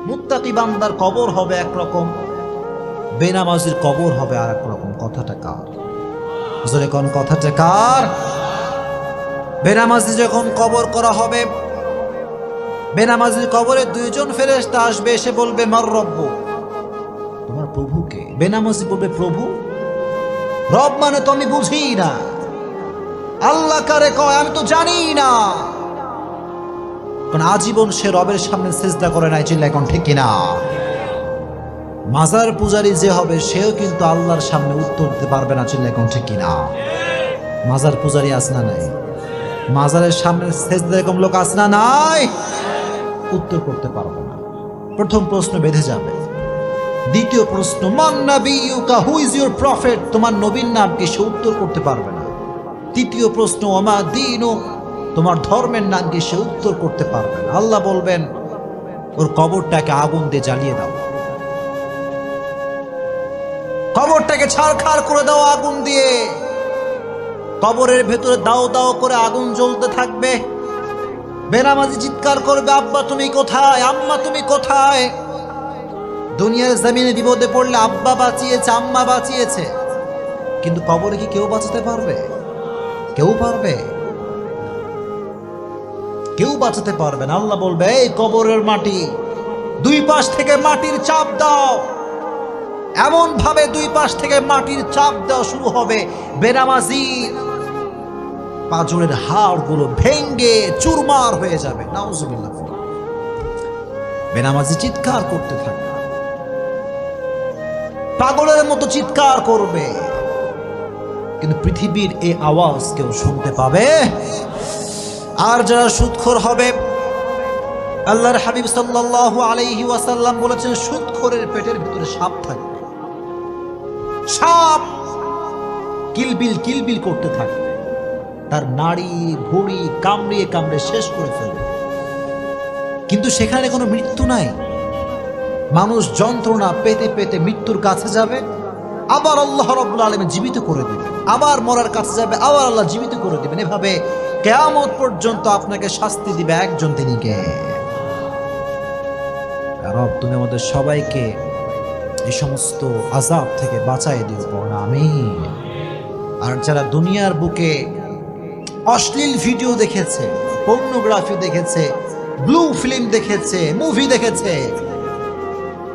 মুত্তাকি বান্দার কবর হবে একরকম, বেনামাজির কবর হবে আর এক রকম। কথাটা কার? জোরে কোন কথাটা কার? বেনামাজি যখন কবর করা হবে, বেনামাজির কবরে দুইজন ফেরেশতা আসবে, এসে বলবে মার রব্বু, তোমার প্রভুকে। বেনামাজি বলবে প্রভু? রব মানে তো আমি বুঝি না, আল্লাহ কারে কয় আমি তো জানি না। কারণ আজীবন সে রবের সামনে সিজদা করে নাই, চিল্লা এখন ঠিক কিনা? মাজার পূজারী যে হবে সেও কিন্তু আল্লাহর সামনে উত্তর দিতে পারবে না, চিল্লা এখন ঠিক কিনা? মাজার পূজারী আছে না নাই? মাজারের সামনে সিজদা এরকম লোক আছে না নাই? উত্তর করতে পারবে না। প্রথম প্রশ্ন বেঁধে যাবে। দ্বিতীয় প্রশ্ন মান নাবিয়ুকা, হু ইজ ইউর প্রফেট, তোমার নবীর নাম কি, সে উত্তর করতে পারবে না। তৃতীয় প্রশ্ন ওমা দীনু, তোমার ধর্মের নাম কি, সে উত্তর করতে পারবে না। আল্লাহ বলবেন ওর কবরটাকে আগুন দিয়ে জ্বালিয়ে দাও, কবরটাকে ছারখার করে দাও আগুন দিয়ে। কবরের ভেতরে দাও দাও করে আগুন জ্বলতে থাকবে। বেনামাজি চিৎকার করবে আব্বা তুমি কোথায়, আম্মা তুমি কোথায়। দুনিয়ার জমিনে বিপদে পড়লে আব্বা বাঁচিয়েছে, আম্মা বাঁচিয়েছে, কিন্তু কবরে কি কেউ বাঁচাতে পারবে? কেউ পারবে? কেউ বাঁচাতে পারবে না। আল্লাহ বলবে এই কবরের মাটি, দুই পাশ থেকে মাটির চাপ দাও। এমন ভাবে দুই পাশ থেকে মাটির চাপ দেওয়া শুরু হবে, বেনামাজি পাঁজরের হাড়গুলো ভেঙ্গে চুরমার হয়ে যাবে। নাউজুবিল্লাহ। বেনামাজি চিৎকার করতে থাকে, পাগলের মতো চিৎকার করবে, কিন্তু পৃথিবীর এই আওয়াজ কেউ শুনতে পাবে? আর যারা সুদখোর হবে, আল্লাহর হাবিব সাল্লাল্লাহু আলাইহি ওয়াসাল্লাম বলেছেন সুদখোরের পেটের ভিতরে সাপ থাকবে। সাপ কিলবিল কিলবিল করতে থাকবে, তার নাড়ি ভুঁড়ি কামড়িয়ে কামড়ে শেষ করে ফেলবে, কিন্তু সেখানে কোনো মৃত্যু নাই। মানুষ যন্ত্রণা পেতে পেতে মৃত্যুর কাছে যাবে, আবার আল্লাহ রাব্বুল আলামিন জীবিত করে দিবেন, আবার মরার কাছে যাবে, আবার আল্লাহ জীবিত করে দিবেন। এভাবে কিয়ামত পর্যন্ত আপনাকে শাস্তি দিবে একজন, তিনি কে? রব তুমি আমাদের সবাইকে এই সমস্ত আযাব থেকে বাঁচায় দিও, আমিন। আর যারা দুনিয়ার বুকে অশ্লীল ভিডিও দেখেছে, পর্নোগ্রাফি দেখেছে, ব্লু ফিল্ম দেখেছে, মুভি দেখেছে,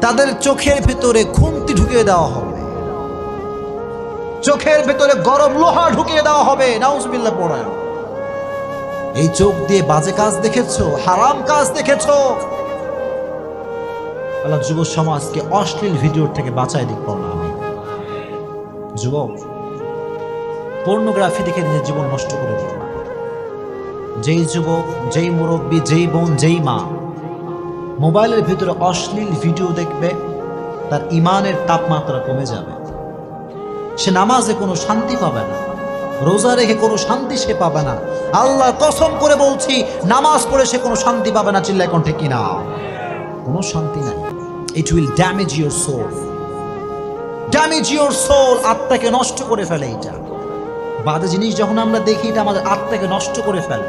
তাদের চোখের ভেতরে খুন্তি ঢুকিয়ে দেওয়া হবে, চোখের ভেতরে গরম লোহা ঢুকিয়ে দেওয়া হবে। নাউজুবিল্লাহ পড়ায়। এই চোখ দিয়ে বাজে কাজ দেখেছো, হারাম কাজ দেখেছো। আল্লাহ যুব সমাজকে অশ্লীল ভিডিওর থেকে বাঁচায় দিক পড়া আমি। যুবক, পর্নোগ্রাফি দেখে নিজের জীবন নষ্ট করে দিও না। যেই যুবক, যেই মুরব্বী, যেই বোন, যেই মা মোবাইলের ভিতরে অশ্লীল ভিডিও দেখবে, তার ইমানের তাপমাত্রা কমে যাবে। সে নামাজে কোনো শান্তি পাবে না, রোজা রেখে কোনো শান্তি সে পাবে না। আল্লাহর কসম করে বলছি, নামাজ পড়ে সে কোনো শান্তি পাবে না। চিল্লায় কোন ঠিক কিনা? কোনো শান্তি নাই। It will damage your soul, damage your soul. আত্মাকে নষ্ট করে ফেলে এটা। বাজে জিনিস যখন আমরা দেখি, এটা আমাদের আত্মাকে নষ্ট করে ফেলে।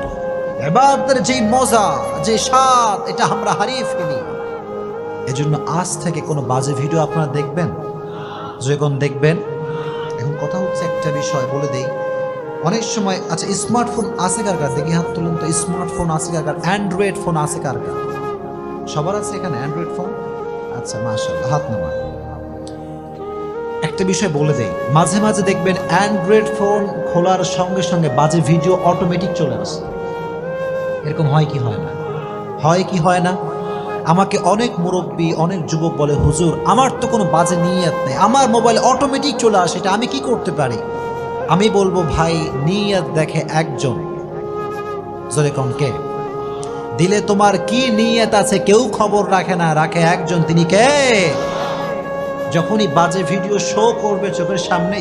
ইবাদতের যেই মজা, যে স্বাদ, এটা আমরা হারিয়ে ফেলি। এজন্য আজ থেকে কোনো বাজে ভিডিও আপনারা দেখবেন, যখন দেখবেন। এখন কথা হচ্ছে একটা বিষয় বলে দেই, অনেক সময় আচ্ছা স্মার্টফোন আছে কার কার? দেখি হাত তুলেন তো। স্মার্টফোন আছে কার কার? অ্যান্ড্রয়েড ফোন আছে কার কার? সবার আছে এখানে অ্যান্ড্রয়েড ফোন? আচ্ছা মাশাআল্লাহ, হাত নামা। একটা বিষয় বলে দেই, মাঝে মাঝে দেখবেন অ্যান্ড্রয়েড ফোন খোলার সঙ্গে সঙ্গে বাজে ভিডিও অটোমেটিক চলে আসে। এরকম হয় কি হয় না? হয় কি হয় না? আমাকে অনেক মুরব্বী, অনেক যুবক বলে হুজুর আমার তো কোনো বাজে নিয়ত নেই, আমার মোবাইলে অটোমেটিক চলে আসে, এটা আমি কি করতে পারি? আমি বলবো ভাই, নিয়ত দেখে একজন, জোরে কোন কে? দিলে তোমার কি নিয়ত আছে কেউ খবর রাখে না, রাখে একজন, তিনি কে? যখনই বাজে ভিডিও শো করবে চোখের সামনে,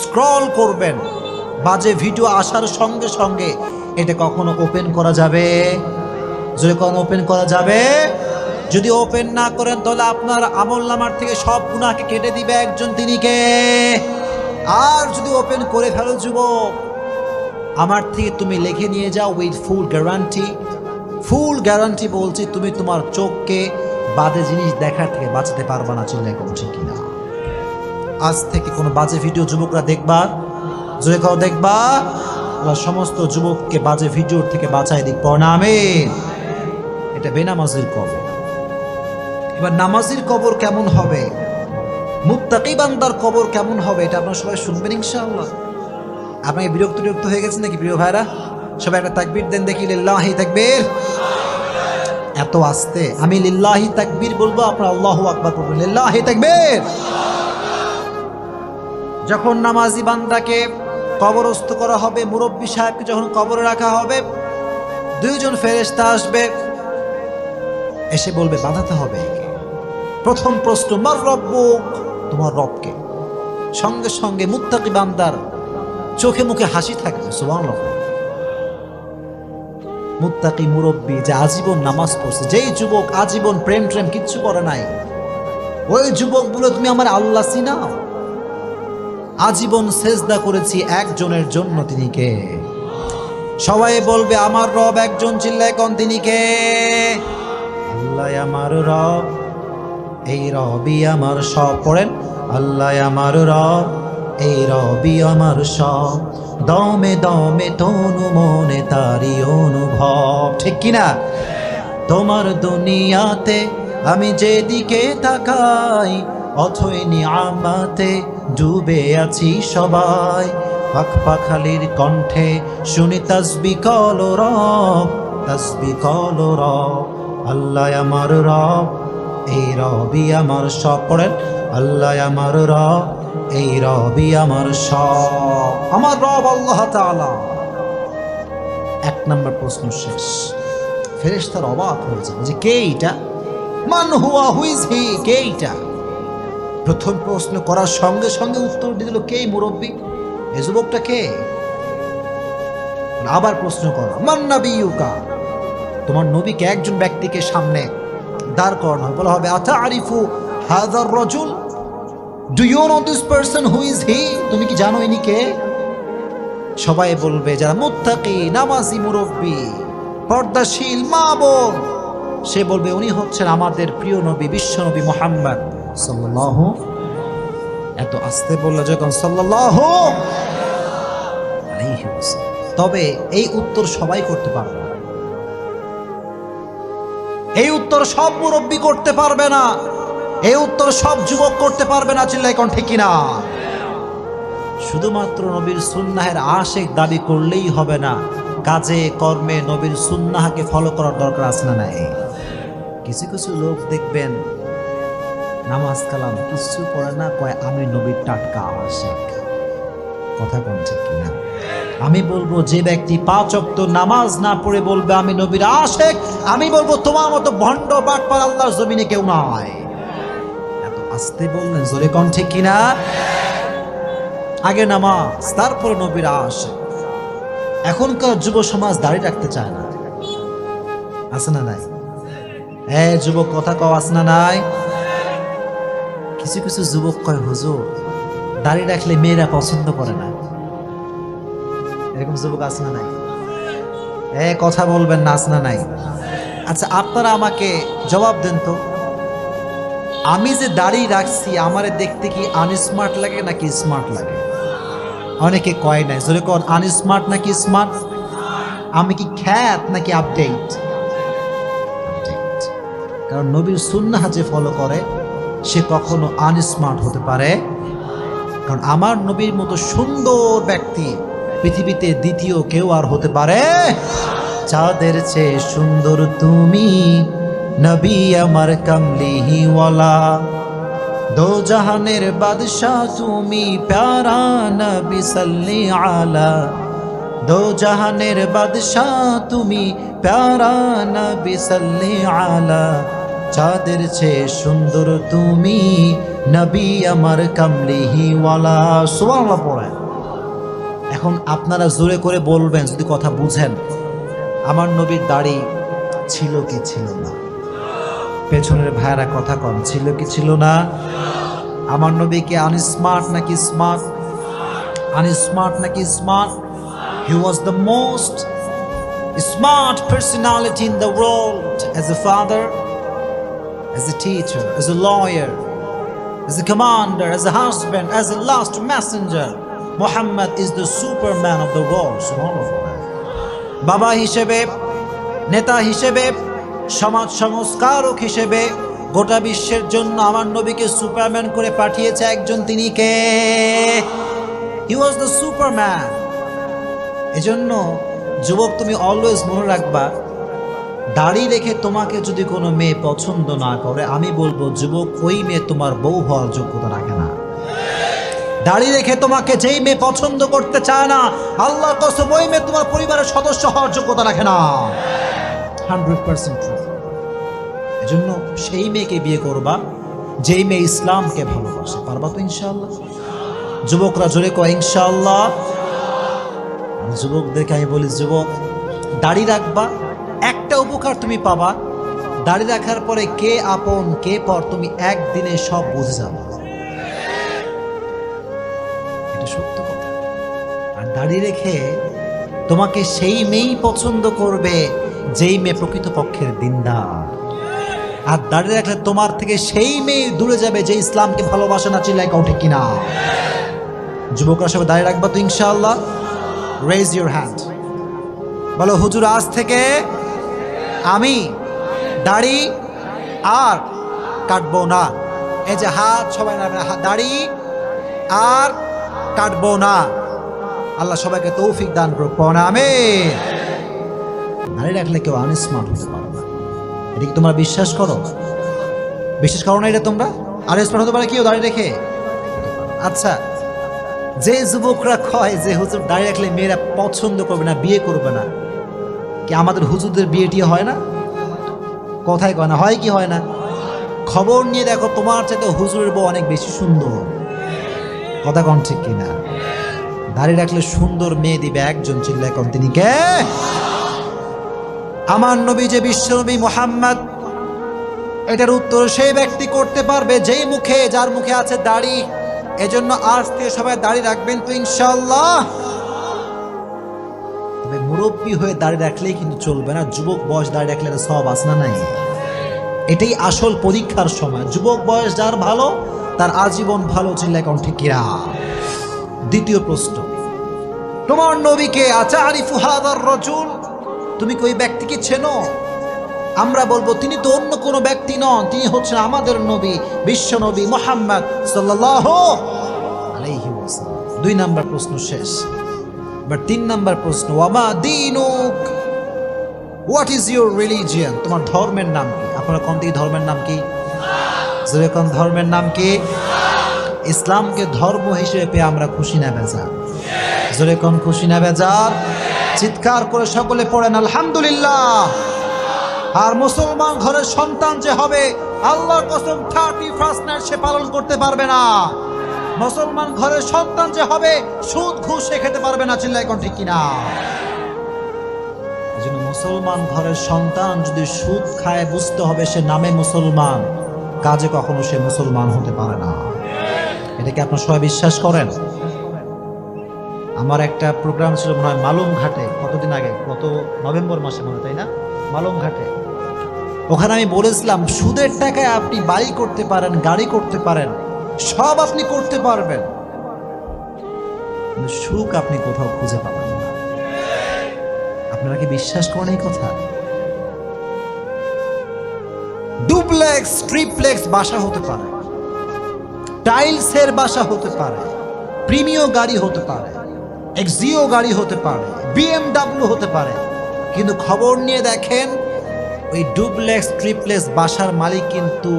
স্ক্রল করবেন, বাজে ভিডিও আসার সঙ্গে সঙ্গে এটা কখনো ওপেন করা যাবে? যদি কখনো ওপেন করা যাবে? যদি ওপেন না করেন তাহলে আপনার আমলনামার থেকে সব গুনাহকে কেটে দিবে একজন, তিনি কে? আর যদি ওপেন করে ফেলো যুবক, আমার থেকে তুমি লিখে নিয়ে যাও with full guarantee, full guarantee বলছি, তুমি তোমার চোখকে বাজে জিনিস দেখার থেকে বাঁচাতে পারবা না। চিল্লায় কোন ঠিক কিনা? আজ থেকে কোনো বাজে ভিডিও যুবকরা দেখবা, জোরে কাও দেখবা, আল্লাহ সমস্ত যুবককে বাজে ভিডিওর থেকে বাঁচাই দিক। পড়না আমিন। এটা বেনামাজির কবর। এবার নামাজির কবর কেমন হবে, মুত্তাকি বান্দার কবর কেমন হবে, এটা আপনারা সবাই শুনবেন ইনশাআল্লাহ। আপনাকে বিরক্ত হয়ে গেছেন নাকি প্রিয় ভাইরা? সবাই একটা তাকবীর দেন দেখি, লিল্লাহি তাকবীর। এত আস্তে আমি লিল্লাহি তাকবীর বলবো, আপনারা আল্লাহু আকবার বলবেন। লিল্লাহি তাকবীর। যখন নামাজি বান্দাকে কবরস্থ করা হবে, মুরব্বী সাহেবকে যখন কবরে রাখা হবে, দুইজন ফেরেশতা আসবে, এসে বলবে বাঁধাতে হবে একে। প্রথম প্রশ্ন, মার রব্বুক, তোমার রবকে। সঙ্গে সঙ্গে মুত্তাকি বান্দার চোখে মুখে হাসি থাকবে, সুবহানাল্লাহ। মুত্তাকি মুরব্বী যে আজীবন নামাজ পড়ছে, যেই যুবক আজীবন প্রেম কিচ্ছু করে নাই, ওই যুবক বলে তুমি আমার আল্লাহ চিনাও? আজীবন সেজদা করেছি একজনের জন্য, তিনি কে? সবাই বলবে আমার রব একজন। চিল্লায় কোন তিনি কে? আল্লাহ আমার রব, এই রবই আমার সব। পড়েন, আল্লাহ আমার রব, এই রবি আমার সব। দমে দমে তনু মনে তারি অনুভব। ঠিক কিনা? তোমার দুনিয়াতে আমি যেদিকে তাকাই, অথই নিয়ামতে ডুবে আছি সবাই। পাখপাখালির কণ্ঠে শুনি তাসবিহ কলো রব, তাসবিহ কলো রব। আল্লাহ আমার রব, এই রবি আমার সব। পড়েন, আল্লাহ আমার রব, এই রবি আমার সব। আমার রব আল্লাহ তাআলা। এক নম্বর প্রশ্ন শেষ। ফেরেশতারা অবাক হয়ে যাবে যে কে এটা, মান হুয়া, হু ইজ হি, কে এটা? প্রথম প্রশ্ন করার সঙ্গে সঙ্গে উত্তর দিয়ে দিল কে মুরব্বী, এ যুবকটা কে? আবার প্রশ্ন করা, মান নাবিয়ুকা, তোমার নবীকে একজন ব্যক্তিকে সামনে দাঁড় করানো হয়, বলা হবে আতারিফু হাযার রাজুল, do you know this person, who is he? তুমি কি জানো ইনি কে? সবাই বলবে, যারা মুত্তাকি, নামাজি, মুরব্বী, পর্দাশীল মা বোন, সে বলবে উনি হচ্ছেন আমাদের প্রিয় নবী, বিশ্ব নবী মুহাম্মদ সাল্লাল্লাহু। এত আস্তে বলল যখন সাল্লাল্লাহু আলাইহি ওয়াসাল্লাম। তবে এই উত্তর সবাই করতে পারবে না, এই উত্তর সব মুরব্বী করতে পারবে না, এই উত্তর সব যুবক করতে পারবে না। চিল্লায় কোন ঠিক কিনা? শুধুমাত্র নবীর সুন্নাহের আশিক দাবি করলেই হবে না, কাজে কর্মে নবীর সুন্নাহকে ফলো করার দরকার আছে না নাই? কিছু কিছু লোক দেখবেন নামাজ কালাম কিছু পড়ে না, কয় আমি নবীর টাটকা আশিক। কথা কোন ঠিক কিনা? আমি বলবো যে ব্যক্তি 5 ওয়াক্ত নামাজ না পড়ে বলবে আমি নবীর আশিক, আমি বলবো তোমার মতো ভণ্ড বাটপার আল্লাহর জমিনে কেউ নাই। এত আস্তে বললেন, জোরে কোন ঠিক কিনা? আগে নামাজ, তারপরে নবীর আশিক। এখনকার যুব সমাজ দাড়ি রাখতে চায় না, আছে না নাই? যুবক কথা কও, আছে না নাই? কিছু কিছু যুবক কয় হুজুর দাড়ি রাখলে মেয়েরা পছন্দ করে না, এরকম যুবক আছে না নাই? কথা বলবেন না, আছে না নাই? আচ্ছা আপনারা আমাকে জবাব দেন তো, আমি যে দাড়ি রাখছি আমারে দেখতে কি আনস্মার্ট লাগে নাকি স্মার্ট লাগে? অনেকে কয় নাই, জোরে কর, আনস্মার্ট নাকি স্মার্ট? আমি কি খ্যাত নাকি আপডেট? কারণ নবীর সুন্নাহ যে ফলো করে সে কখনো আনস্মার্ট হতে পারে, কারণ আমার নবীর মতো সুন্দর ব্যক্তি পৃথিবীতে দ্বিতীয় কেউ আর হতে পারে। চাঁদের চেয়ে সুন্দর তুমি নবী আমার কামলিওয়ালা, দো জাহানের বাদশাহ তুমি প্যারা নবী সাল্লি আলা, দো জাহানের বাদশাহ তুমি প্যারা নবী সাল্লি আলা, চাঁদের চেয়ে সুন্দর তুমি নবী আমার কামলিওয়ালা। সুবহানাল্লাহ পড়েন। এখন আপনারা জোরে করে বলবেন যদি কথা বুঝেন, আমার নবীর দাড়ি ছিল কি ছিল না? পেছনের ভাইরা কথা কম, ছিল কি ছিল না? আমার নবী কি আনস্মার্ট নাকি স্মার্ট? আনস্মার্ট নাকি smart? He was the most smart personality in the world, as a father, as a teacher, as a lawyer, as a commander, as a husband, as a last messenger. Muhammad is the superman of the world. Subhanallah. বাবা হিসেবে, নেতা হিসেবে, সমাজ সংস্কারক হিসেবে গোটা বিশ্বের জন্য আমার নবীকে সুপারম্যান করে পাঠিয়েছে একজন, তিনি কে? হি ওয়াজ দ্য সুপারম্যান। এজন্য যুবক, তুমি অলওয়েজ মনে রাখবা, দাড়ি রেখে তোমাকে যদি কোনো মেয়ে পছন্দ না করে, আমি বলবো যুবক, ওই মেয়ে তোমার বউ হওয়ার যোগ্যতা রাখে না। দাড়ি রেখে তোমাকে যেই মেয়ে পছন্দ করতে চায় না, আল্লাহর কসম, ওই মেয়ে তোমার পরিবারের সদস্য হওয়ার যোগ্যতা রাখে না। 100% ট্রু। এজন্য সেই মেয়েকে বিয়ে করবা যেই মেয়ে ইসলামকে ভালোবাসে। পারবা তো ইনশাআল্লাহ? যুবকরা জোরে কয় ইনশাআল্লাহ। যুবকদেরকে আমি বলি, যুবক, দাড়ি রাখবা, একটা উপকার তুমি পাবা, দাড়ি রাখার পরে কে আপন কে পর তুমি একদিনে সব বুঝে যাবে। এটা সত্য কথা। আর দাড়ি রেখে তোমাকে সেই মেয়েই পছন্দ করবে যেই মেয়ে প্রকৃতপক্ষের দিনদার। আর দাড়ি রাখলে তোমার থেকে সেই মেয়ে দূরে যাবে যে ইসলামকে ভালোবাসে না। চিল্লায় কাউ ঠিক কিনা? যুবকরা সবাই দাড়ি রাখবা তো ইনশাআল্লাহ? রেজ ইউর হ্যান্ড, বলো হুজুর, আজ থেকে আমি দাড়ি আর কাটবো না। এই যে হাত সবাই নামে, দাড়ি আর কাটবো না। আল্লাহ সবাইকে তৌফিক দান করুক। আমিন। দাড়ি রাখলে কেউ আনস্মার্ট হতে পারে না। এটা কি তোমরা বিশ্বাস করো? বিশ্বাস করো না এটা তোমরা? আনস্মার্ট হতে পারে কেউ দাড়ি রেখে? আচ্ছা, যে যুবকরা কয় যে হুজুর দাড়ি রাখলে মেয়েরা পছন্দ করবে না, বিয়ে করবে না, কি আমাদের হুজুরদের বিয়েটি হয় না? কথাই কয় না, হয় কি হয় না? খবর নিয়ে দেখো, তোমার চাইতে হুজুরের বউ অনেক বেশি সুন্দর। কথা কন ঠিক কিনা? দাড়ি রাখলে সুন্দর মেয়ে দিবে একজন। চিল্লায় কন, তিনি কে? আমার নবী যে বিশ্বনবী মুহাম্মদ। এটার উত্তর সেই ব্যক্তি করতে পারবে যেই মুখে, যার মুখে আছে দাড়ি। এজন্য আজ থেকে সবাই দাড়ি রাখবেন তো ইনশাআল্লাহ। তবে মুরব্বী হয়ে দাড়ি রাখলেই কিন্তু চলবে না। যুবক বয়স দাড়ি রাখলে সব আছে না নাই? এটাই আসল পরীক্ষার সময়। যুবক বয়স যার ভালো, তার আজীবন ভালো। চিল্লায় কোন ঠিক কিনা? দ্বিতীয় প্রশ্ন, তোমার নবীকে আতারিফু হাযার রাজুল, তুমি কি ওই ব্যক্তিকে চেনো? আমরা বলবো তিনি তো অন্য কোনো ব্যক্তি নন, তিনি হচ্ছেন আমাদের নবী, বিশ্ব নবী মুহাম্মদ সাল্লাল্লাহু আলাইহি ওয়াসাল্লাম। 2 নাম্বার প্রশ্ন শেষ। বাট 3 নাম্বার প্রশ্ন, ওয়ামা দীনুক, হোয়াট ইজ ইউর রিলিজিয়ন? তোমার ধর্মের নাম কি? আপনারা কোন দিকে ধর্মের নাম কি? জোরে কোন ধর্মের নাম কি? ইসলামকে ধর্ম হিসেবে পেয়ে আমরা খুশি না বেজার? জোরে কোন খুশি না বেজার? চিৎকার করে সকলে পড়েন আলহামদুলিল্লাহ। আর মুসলমান ঘরের সন্তান যে হবে, আল্লাহর কসম 31st নাইট সে পালন করতে পারবে না। মুসলমান ঘরের সন্তান যে হবে, সুদ ঘুষ সে খেতে পারবে না। চিল্লায় কোন ঠিক কিনা? এজন্য মুসলমান ঘরের সন্তান যদি সুদ খায়, বুঝতে হবে সে নামে মুসলমান, কাজে কখনো সে মুসলমান হতে পারে না। এটাকে আপনারা সবাই বিশ্বাস করেন? আমার একটা প্রোগ্রাম ছিল মনে হয় মালুম ঘাটে, কতদিন আগে, গত নভেম্বর মাসে মনে, তাই না? মালুম ঘাটে। ওখানে আমি বলেছিলাম, সুদের টাকায় আপনি বাড়ি করতে পারেন, গাড়ি করতে পারেন, সব আপনি করতে পারবেন, কিন্তু সুখ আপনি কোথাও খুঁজে পাবেন না। আপনারা কি বিশ্বাস করেন এই কথা? ডুপ্লেক্স, ট্রিপ্লেক্স বাসা হতে পারে, টাইলসের বাসা হতে পারে, প্রিমিয়াম গাড়ি হতে পারে, এক্সিও গাড়ি হতে পারে, বিএমডব্লিউ হতে পারে, কিন্তু খবর নিয়ে দেখেন ওই ডুপ্লেক্স ট্রিপ্লেক্স বাসার মালিক কিন্তু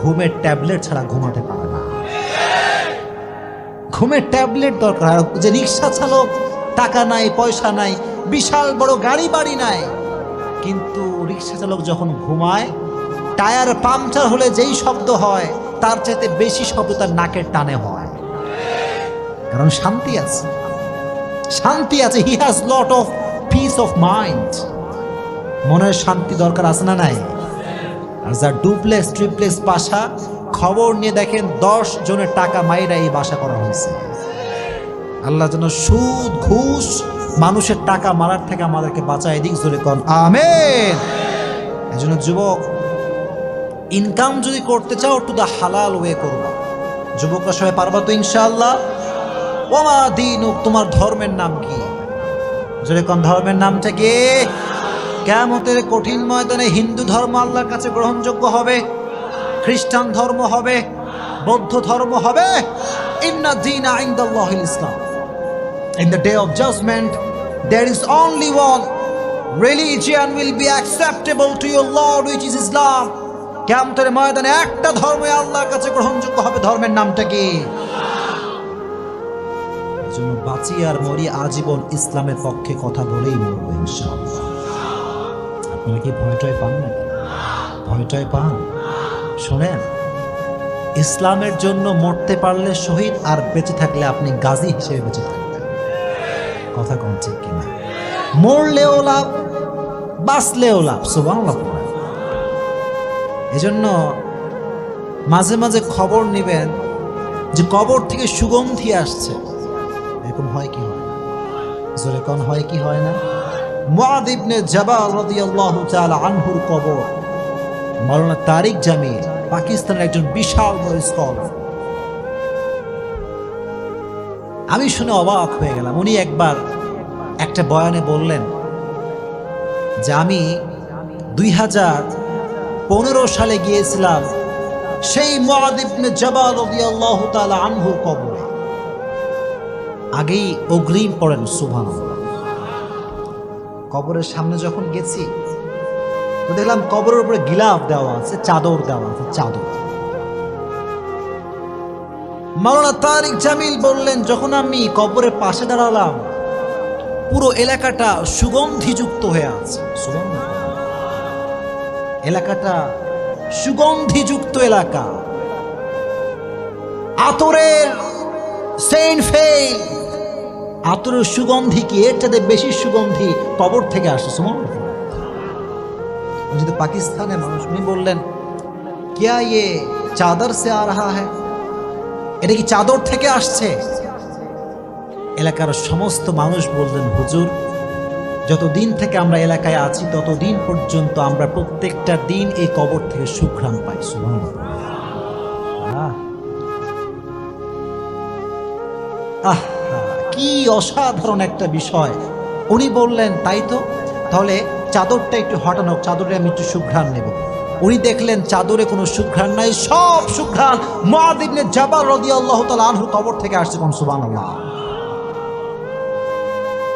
ঘুমের ট্যাবলেট ছাড়া ঘুমাতে পারে না। ঘুমের ট্যাবলেট দরকার। যে রিক্সা চালক, টাকা নাই, পয়সা নাই, বিশাল বড় গাড়ি বাড়ি নাই, কিন্তু রিক্সা চালক যখন ঘুমায়, টায়ার পাংচার হলে যেই শব্দ হয় তার চাইতে বেশি শব্দ তার নাকের টানে হয়। কারণ শান্তি আছে, শান্তি আছে। He has lot of piece of mind. মনের শান্তি দরকার আছে না নাই? আর যার ডুপ্লেক্স ট্রিপ্লেক্স বাসা, খবর নিয়ে দেখেন 10 জনের টাকা মাইরা এই বাসা করা হয়েছে। আল্লাহ যেন সুদ ঘুষ মানুষের টাকা মারার থেকে আমাদেরকে বাঁচায় দিক, জোরে কোন আমিন। এজন্য যুবক, ইনকাম যদি করতে চাও টু দা হালাল ওয়ে করবা। যুবকরা সবাই পারবা তো ইনশাআল্লাহ? ওমা দীনুক, তোমার ধর্মের নাম কি? জোরে কোন ধর্মের নামটা কি? কিয়ামতের কঠিন ময়দানে হিন্দু ধর্ম আল্লাহর কাছে গ্রহণযোগ্য হবে, খ্রিস্টান ধর্ম হবে, বৌদ্ধ ধর্ম হবে। ইন্না দীনা ইনদাল্লাহিল ইসলাম। In the day of judgment, there is only one religion will be acceptable to your Lord, which is Islam. কিয়ামতের ময়দানে একটা ধর্ম আল্লাহর কাছে গ্রহণযোগ্য হবে, ধর্মের নামটা কি? এজন্য বাঁচি আর মরি আজীবন ইসলামের পক্ষে কথা বলেই মরব ইনশাআল্লাহ। আপনারা কি ভয়টাই পান নাকি? ভয়টাই পান? শোনেন, ইসলামের জন্য মরতে পারলে শহীদ, আর বেঁচে থাকলে আপনি গাজী হিসেবে বেঁচে থাকবেন। কথা কোন ঠিক কিনা? মরলেও লাভ, বাঁচলেও লাভ। সুবহানাল্লাহ। এজন্য মাঝে মাঝে খবর নেবেন যে কবর থেকে সুগন্ধি আসছে, এরকম হয় কি হয় না? জোরে কোন হয় কি হয় না? মুআয ইবনে জাবাল রাদিয়াল্লাহু তাআলা আনহুর কবর, মাওলানা তারিক জামিল পাকিস্তানের একজন বিশাল বড় স্কলার। আমি শুনে অবাক হয়ে গেলাম। উনি একবার একটা বয়ানে বললেন যে আমি 2015 সালে গিয়েছিলাম সেই মুআয ইবনে জাবাল রাদিয়াল্লাহু তাআলা আনহুর কবরে। আগেই অগ্রিম পড়েন সুবহানাল্লাহ। কবরের সামনে যখন গেছি তো দেখলাম কবরের উপরে গিলাফ দেওয়া আছে, চাদর দেওয়া আছে, চাদর। মাওলানা তারিক জামিল বললেন, যখন আমি কবরের পাশে দাঁড়ালাম পুরো এলাকাটা সুগন্ধিযুক্ত হয়ে আছে। এলাকাটা সুগন্ধিযুক্ত এলাকা, আতরের সেন্ট ফেল, আতরের সুগন্ধি কি এর চাইতে বেশি সুগন্ধি কবর থেকে আসে। যেহেতু পাকিস্তানের মানুষ, উনি বললেন क्या ये চাদর সে আ রহা হ্যায়, এটা কি চাদর থেকে আসছে? এলাকার সমস্ত মানুষ বললেন, হুজুর যতদিন থেকে আমরা এলাকায় আছি ততদিন পর্যন্ত আমরা প্রত্যেকটা দিন এই কবর থেকে সুঘ্রাণ পাই। সুবহানাল্লাহ। কি অসাধারণ একটা বিষয়। উনি বললেন, তাই তো, তাহলে চাদরটা একটু হটানো, চাদরে আমি একটু সুঘ্রাণ নেব। উনি দেখলেন চাদরে কোনো সুঘ্রাণ নাই, সব সুঘ্রাণ মুআয ইবনে জাবাল রাদিয়াল্লাহু তাআলা আনহু কবর থেকে আসছে। কোন সুবহানাল্লাহ।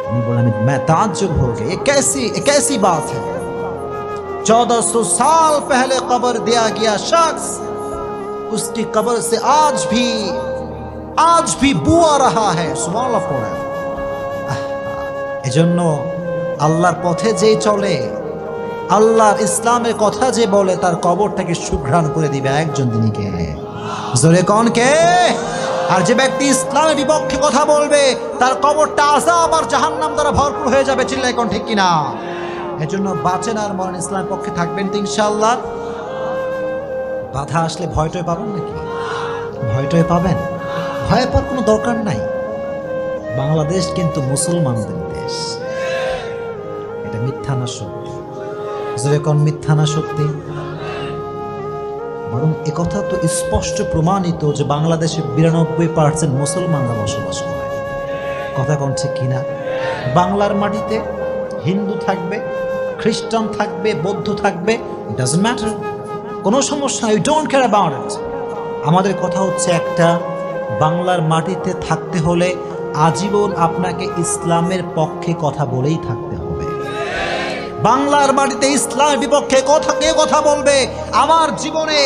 उन्हीं बोला मैं ताज्जुब हो गया, ये कैसी बात है। 1400 साल पहले कब्र दिया गया शख्स, उसकी कब्र से आज भी बू आ रहा है। सुबहानाल्लाह पढ़े। এজন্য আল্লাহর পথে যে চলে, আল্লাহর ইসলামের কথা যে বলে, তার কবরটাকে সুঘ্রাণ করে দিবে একজন, তিনি কে? জোরে কোন কে? আর যে ব্যক্তি ইসলামের বিপক্ষে কথা বলবে তার কবরটা আযাব আর জাহান্নাম দ্বারা ভরপুর হয়ে যাবে। চিল্লাই কোন ঠিক কিনা? এজন্য বাঁচেন আর মরেন ইসলামের পক্ষে থাকবেন তো ইনশাআল্লাহ। বাধা আসলে ভয়টয় পাবেন নাকি? ভয়টয় পাবেন? ভয় পাওয়ার কোনো দরকার নাই। বাংলাদেশ কিন্তু মুসলমানদের দেশ। এটা মিথ্যা না সত্যি? জোরে কোন মিথ্যা না সত্যি? বরং একথা তো স্পষ্ট প্রমাণিত যে বাংলাদেশে 92% মুসলমানরা বসবাস করে। কথা কোন ঠিক কিনা? বাংলার মাটিতে হিন্দু থাকবে, খ্রিস্টান থাকবে, বৌদ্ধ থাকবে, ইট ডাজন্ট ম্যাটার, কোনো সমস্যা, you don't care about it. আমাদের কথা হচ্ছে একটা, বাংলার মাটিতে থাকতে হলে আজীবন আপনাকে ইসলামের পক্ষে কথা বলেই থাকতে হবে। বাংলার মাটিতে ইসলামের বিপক্ষে কে কথা বলবে? আমার জীবনে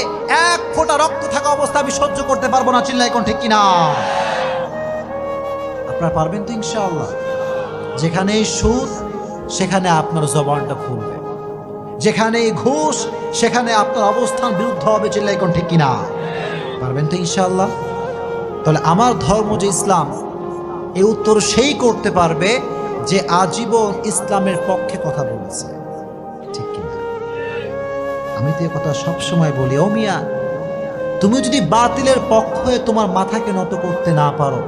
এক ফোঁটা রক্ত থাকা অবস্থা আমি সহ্য করতে পারবো না। চিল্লাই কোন ঠিক কিনা? আপনারা পারবেন তো ইনশাআল্লাহ? যেখানে সুদ সেখানে আপনার জবানটা খুলবে, যেখানে ঘুষ সেখানে আপনার অবস্থান বিরুদ্ধ হবে। চিল্লাই কোন ঠিক কিনা? পারবেন তো ইনশাআল্লাহ? তাহলে আমার ধর্ম যে ইসলাম, এই উত্তর সেই করতে পারবে যে আজীবন ইসলামের পক্ষে কথা বলেছে। ঠিক কিনা? আমি তো এই কথা সবসময় বলি, ও মিয়া, তুমি যদি বাতিলের পক্ষ হয়ে তোমার মাথাকে নত করতে না পারো,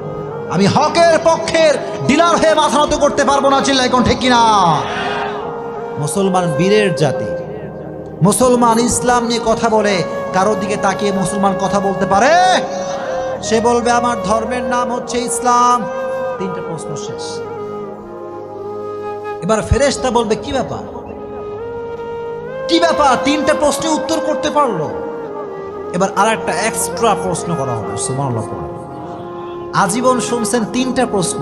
আমি হকের পক্ষের ডিলার হয়ে মাথা নত করতে পারবো না, চিল্লাই কোন ঠিক কিনা? মুসলমান বীরের জাতি, মুসলমান ইসলাম নিয়ে কথা বলে, কারোর দিকে তাকিয়ে মুসলমান কথা বলতে পারে? সে বলবে আমার ধর্মের নাম হচ্ছে ইসলাম। তিনটা প্রশ্ন শেষ। এবার ফেরেশতা বলবে কি ব্যাপার, কি ব্যাপার, তিনটা প্রশ্নে উত্তর করতে পারলো। এবার আর একটা এক্সট্রা প্রশ্ন করা হবে। সুবহানাল্লাহ। আজীবন শুনছেন তিনটা প্রশ্ন,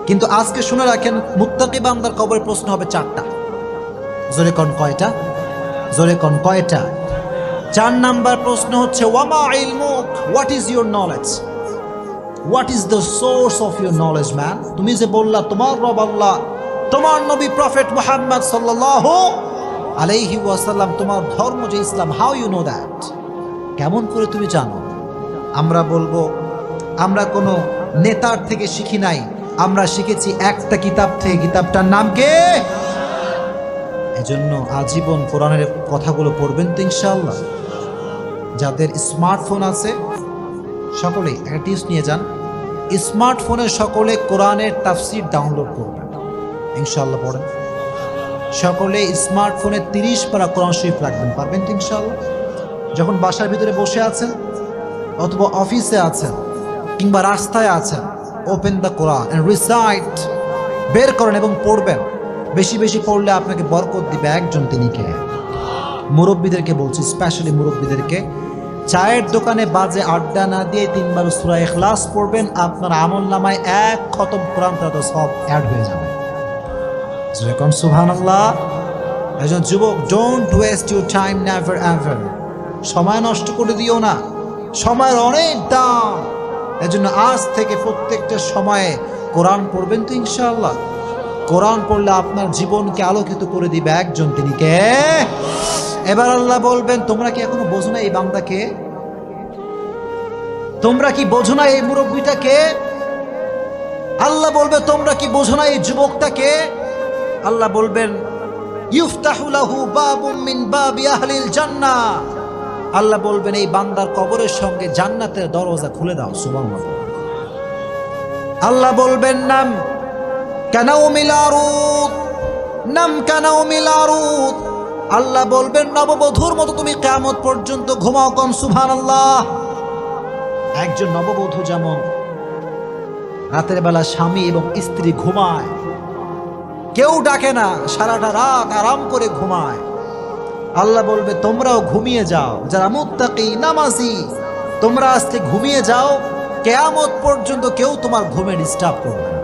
কিন্তু আজকে শুনে রাখেন মুত্তাকি বান্দার কবরে প্রশ্ন হবে চারটা। জোরে কোন কয়টা? জোরে কোন কয়টা? 4 নাম্বার প্রশ্ন হচ্ছে ওয়ামা ইলমুক, what is your knowledge, what is the source of your knowledge man. তুমি যে বললা তোমার রব আল্লাহ, তোমার নবী প্রফেট মুহাম্মদ সাল্লাল্লাহু আলাইহি ওয়াসাল্লাম, তোমার ধর্ম যে ইসলাম, হাউ ইউ নো দ্যাট, কেমন করে তুমি জানো? আমরা বলবো আমরা কোনো নেতার থেকে শিখি নাই, আমরা শিখেছি একটা কিতাব থেকে। কিতাবটার নাম কি? এজন্য আজীবন কোরআনের কথাগুলো পড়বেন তো ইনশাআল্লাহ। যাদের স্মার্টফোন আছে সকলে একটা টিপস নিয়ে যান, স্মার্টফোনে সকলে কোরআনের তাফসির ডাউনলোড করবেন, ইনশাআল্লাহ পড়েন। সকলে স্মার্টফোনে 30 পারা কোরআন শরীফ রাখবেন, পারবেন তো ইনশাআল্লাহ? যখন বাসার ভিতরে বসে আছেন অথবা অফিসে আছেন কিংবা রাস্তায় আছেন, open the Quran and recite, বের করেন এবং পড়বেন। বেশি বেশি পড়লে আপনাকে বরকত দিবে একজন, তিনি কে? মুরব্বীদেরকে বলছি, স্পেশালি মুরব্বীদেরকে, চায়ের দোকানে বাজে আড্ডা না দিয়ে 3 বার সূরা ইখলাস পড়বেন, আপনার আমলনামায় 1 খতম কোরআন পড়া সব অ্যাড হয়ে যাবে। যেরকম সুবহানাল্লাহ। একজন যুবক, don't waste your time, never ever. সময় নষ্ট করে দিও না, সময়ের অনেক দাম। এজন্য আজ থেকে প্রত্যেকটা সময়ে কোরআন পড়বেন তো ইনশাআল্লাহ। কোরআন পড়লে আপনার জীবনকে আলোকিত করে দিবে একজন, তিনি কে? এবার আল্লাহ বলবেন তোমরা কি এখনো বোঝো না এই বান্দাকে? তোমরা কি বোঝো না এই মুরব্বীটাকে? আল্লাহ বলবে তোমরা কি বোঝো না এই যুবকটাকে? আল্লাহ বলবেন ইফতাহু লাহু বাবুম মিন বাবি আহলিল জান্নাহ। আল্লাহ বলবেন এই বান্দার কবরের সঙ্গে জান্নাতের দরজা খুলে দাও। সুবহানাল্লাহ। আল্লাহ বলবেন নাম কানাউমিল আরুদ, নাম কানাউমিল আরুদ। আল্লাহ বলবেন নববধূর মতো তুমি কিয়ামত পর্যন্ত ঘুমাও। কোন সুবহানাল্লাহ। একজন নববধূ যেমন রাতের বেলা স্বামী এবং স্ত্রী ঘুমায়, কেউ ডাকে না, সারাটা রাত আরাম করে ঘুমায়, আল্লাহ বলবে তোমরাও ঘুমিয়ে যাও, যারা মুত্তাকি নামাজি তোমরা আজকে ঘুমিয়ে যাও, কিয়ামত পর্যন্ত কেউ তোমার ঘুমে ডিস্টার্ব করবে না।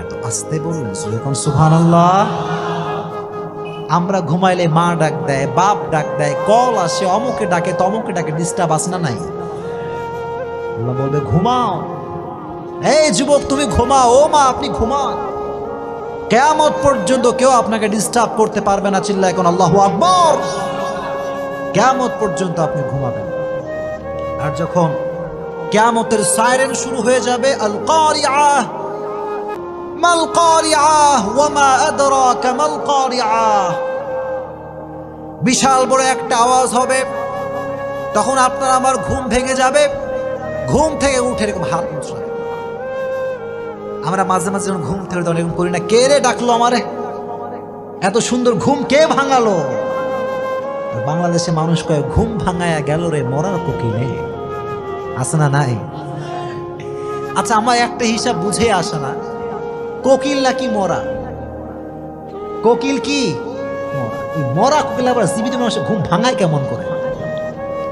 এত আস্তে বললেন সুবহানাল্লাহ। আমরা ঘুমাইলে মা ডাক দেয়, বাপ ডাক দেয়, কল আসে, অমুকে ডাকে তমুকে ডাকে, ডিস্টার্ব আসে না নাই? আল্লাহ বলবে ঘুমাও, এই যুবক তুমি ঘুমাও, ও মা আপনি ঘুমান, কিয়ামত পর্যন্ত কেউ আপনাকে ডিস্টার্ব করতে পারবে না। চিল্লায় এখন আল্লাহু আকবার। কিয়ামত পর্যন্ত আপনি ঘুমাবেন। আর যখন কিয়ামতের সাইরেন শুরু হয়ে যাবে, আল কারিআহ মাল কারিআহ ওয়া মা আদরাকা মাল কারিআহ, বিশাল বড় একটা আওয়াজ হবে, তখন আপনার আমার ঘুম ভেঙে যাবে। ঘুম থেকে উঠে এরকম হাত মুছলেন। আমরা মাঝে মাঝে ঘুম থেকে এরকম করি না, কে রে ডাকলো আমারে, এত সুন্দর ঘুম কে ভাঙালো? বাংলাদেশে মানুষ কয় ঘুম ভাঙায়া গেল রে মরার কোকিলে, আছে না নাই? আচ্ছা আমার একটা হিসাব বুঝে আসে না, কোকিল নাকি মরা? কোকিল কি মরা? মরা কোকিল আবার জীবিত মানুষের ঘুম ভাঙায় কেমন করে?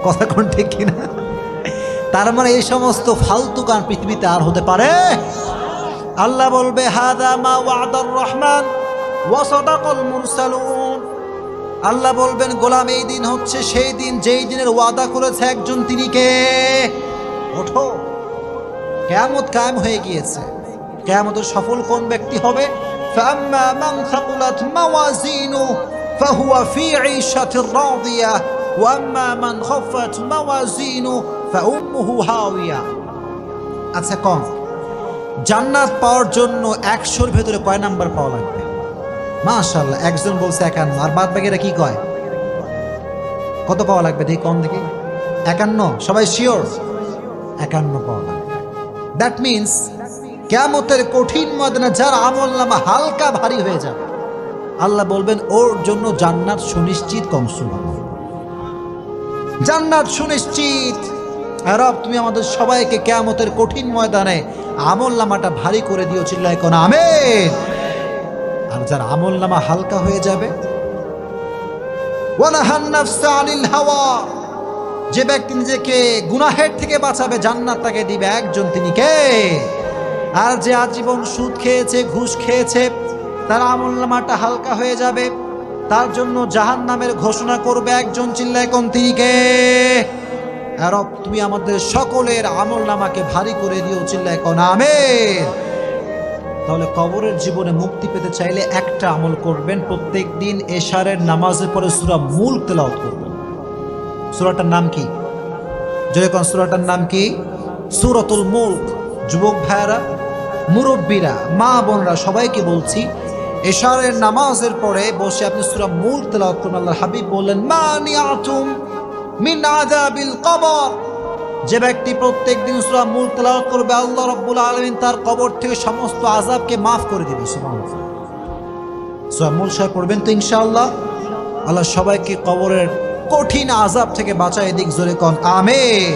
কথা কোন ঠিক কিনা? তার মানে এই সমস্ত ফালতু গান পৃথিবীতে আর হতে পারে? আল্লাহ বলবে হাদা মা ওয়াদার রহমান ওয়া সাদাকাল মুরসালুন। আল্লাহ বলবেন গোলাম এই দিন হচ্ছে সেই দিন যেই দিনের ওয়াদা করেছে একজন, তিনি কে? ওঠো, কিয়ামত কায়েম হয়ে গিয়েছে। কিয়ামতের সফল কোন ব্যক্তি হবে? ফাম্মা মান সাকুলাত মাওয়াজিনু ফাহুয়া ফি ঈশাতির রাদিয়া ওয়া আম্মা মান খাফাত মাওয়াজিনু ফাউম্মুহু হাওিয়া। আচ্ছা কোন জান্নাত পাওয়ার জন্য 100-র ভেতরে কয় নাম্বার পাওয়া লাগবে? মাশাআল্লাহ, একজন বলছে 51, আর বাদ বাকিরা কি কয়? কত পাওয়া লাগবে দেখি, কম দেখি। 51? সবাই শিওর 51 পাওয়া লাগবে। দ্যাট মিনস কিয়ামতের কঠিন ময়দানে যার আমলনামা হালকা ভারী হয়ে যাবে, আল্লাহ বলবেন ওর জন্য জান্নাত সুনিশ্চিত। কম সুবহানাল্লাহ। জান্নাত সুনিশ্চিত। রব তুমি আমাদের সবাইকে কিয়ামতের কঠিন ময়দানে আমলনামাটা ভারী করে দিও, চিল্লায় কোন আমিন। আর যার আমলনামা হালকা হয়ে যাবে, ওয়ানাহান নাফসা আনিল হাওয়া, যে ব্যক্তি নিজেকে গুনাহের থেকে বাঁচাবে জান্নাত তাকে দিবে একজন, তিনি কে? আর যে আজীবন সুদ খেয়েছে, ঘুষ খেয়েছে, তার আমলনামাটা হালকা হয়ে যাবে, তার জন্য জাহান্নামের ঘোষণা করবে একজন, চিল্লায় কোন তিনি কে? রব তুমি আমাদের সকলের আমলনামাকে ভারী করে দিও, চিল্লায় কোন আমিন। তাহলে কবরের জীবনে মুক্তি পেতে চাইলে একটা আমল করবেন, প্রত্যেক দিন এশারের নামাজের পরে সূরা মুলক তেলাওয়াত করবেন। সূরাটার নাম কি? যদি কোন সূরাটার নাম কি? সূরাতুল মুলক। যুবক ভাইয়েরা, মুরব্বীরা, মা বোনরা সবাইকে বলছি, এশারের নামাজের পরে বসে আপনি সূরা মুলক তেলাওয়াত করুন। আল্লাহর হাবিব বললেন, মানিআতুম মিন আযাবিল কবর, যে ব্যক্তি প্রত্যেক দিন সূরা মুলক তেলাওয়াত করবে আল্লাহ রাব্বুল আলামিন তার কবর থেকে সমস্ত আযাবকে মাফ করে দিবেন। সুবহানাল্লাহ। সূরা মুলক সবাই পড়বেন তো ইনশাআল্লাহ। আল্লাহ সবাইকে কবরের কঠিন আযাব থেকে বাঁচায় দিক, জোরে কোন আমিন।